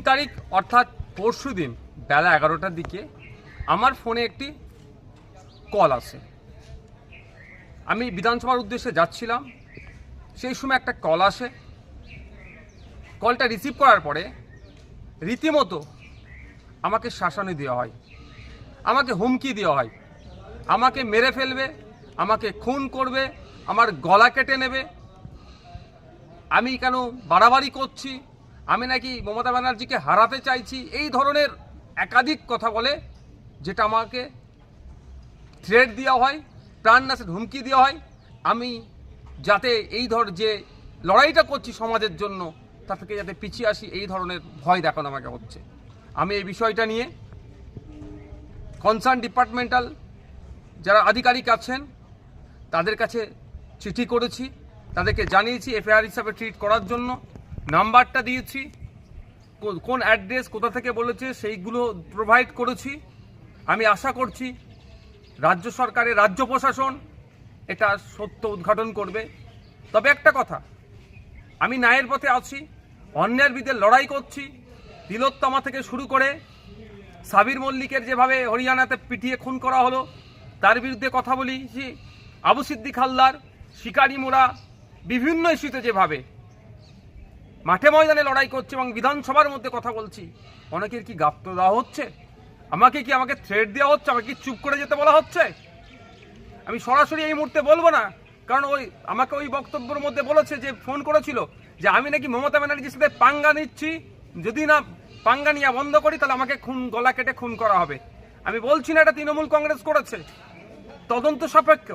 তারিখ অর্থাৎ পরশু দিন বেলা 11টার দিকে আমার ফোনে একটি কল আসে। আমি বিধানসভার উদ্দেশ্যে যাচ্ছিলাম, সেই সময় একটা কল আসে। কলটা রিসিভ করার পরে রীতিমতো আমাকে শাসানি দেওয়া হয়, আমাকে হুমকি দেওয়া হয়, আমাকে মেরে ফেলবে, আমাকে খুন করবে, আমার গলা কেটে নেবে, আমি কেন বাড়াবাড়ি করছি, আমি নাকি মমতা ব্যানার্জিকে হারাতে চাইছি, এই ধরনের একাধিক কথা বলে, যেটা আমাকে থ্রেট দেওয়া হয়, প্রাণনাশের হুমকি দেওয়া হয়। আমি যাতে এই যে লড়াইটা করছি সমাজের জন্য, তা থেকে যাতে পিছিয়ে আসি, এই ধরনের ভয় দেখানো আমাকে হচ্ছে। আমি এই বিষয়টা নিয়ে কনসার্ন ডিপার্টমেন্টাল যারা আধিকারিক আছেন তাদের কাছে চিঠি করেছি, তাদেরকে জানিয়েছি এফআইআর হিসাবে ট্রিট করার জন্য, নাম্বারটা দিয়েছি, কোন অ্যাড্রেস কোথা থেকে বলেছে সেইগুলো প্রোভাইড করেছি। আমি আশা করছি রাজ্য সরকারের রাজ্য প্রশাসন এটা সত্য উদ্ঘাটন করবে। তবে একটা কথা, আমি ন্যায়ের পথে আছি, অন্যায়ের বিরুদ্ধে লড়াই করছি। তিলোত্তমা থেকে শুরু করে সাবির মল্লিকের যেভাবে হরিয়ানাতে পিটিয়ে খুন করা হলো তার বিরুদ্ধে কথা বলেছি, আবু সিদ্দিক হালদার, শিকারি মোড়া, বিভিন্ন ইস্যুতে যেভাবে মাঠে ময়দানে লড়াই করছে এবং বিধানসভার মধ্যে কথা বলছি, অনেকের কি গাপ্ত দেওয়া হচ্ছে, আমাকে থ্রেট দেওয়া হচ্ছে, আমাকে কি চুপ করে যেতে বলা হচ্ছে? আমি সরাসরি এই মুহূর্তে বলবো না, কারণ আমাকে ওই বক্তব্যের মধ্যে বলেছে, যে ফোন করেছিল যে আমি নাকি মমতা ব্যানার্জির সাথে পাঙ্গা নিচ্ছি, যদি না পাঙ্গা নিয়ে বন্ধ করি তাহলে আমাকে গলা কেটে খুন করা হবে। আমি বলছি না এটা তৃণমূল কংগ্রেস করেছে, তদন্ত সাপেক্ষ।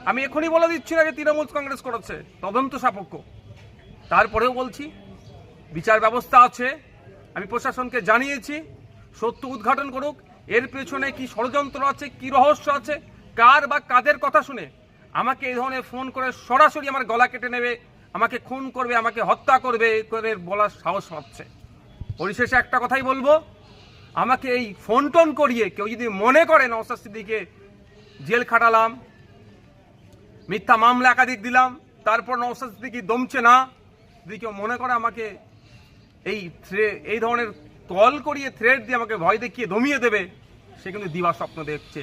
আমি এখনই বলে দিচ্ছি না যে তৃণমূল কংগ্রেস করেছে, তদন্ত সাপেক্ষ। তারপরেও বলছি বিচার ব্যবস্থা আছে, আমি প্রশাসনকে জানিয়েছি, সত্য উদ্ঘাটন করুক, এর পেছনে কি ষড়যন্ত্র আছে, কি রহস্য আছে, কার বা কাদের কথা শুনে আমাকে এই ধরনের ফোন করে সরাসরি আমার গলা কেটে নেবে, আমাকে খুন করবে, আমাকে হত্যা করবে করে বলার সাহস পাচ্ছে। পরিশেষে একটা কথাই বলবো, আমাকে এই ফোন টোন করিয়ে কেউ যদি মনে করে নওশাদ সিদ্দিকীকে জেল খাটালাম, মিথ্যা মামলা একাধিক দিলাম, তারপর নওশাদ সিদ্দিকী দমছে না, যদি কেউ মনে করে আমাকে এই ধরনের কল করিয়ে থ্রেট দিয়ে আমাকে ভয় দেখিয়ে দমিয়ে দেবে, সে কিন্তু দিবা স্বপ্ন দেখছে।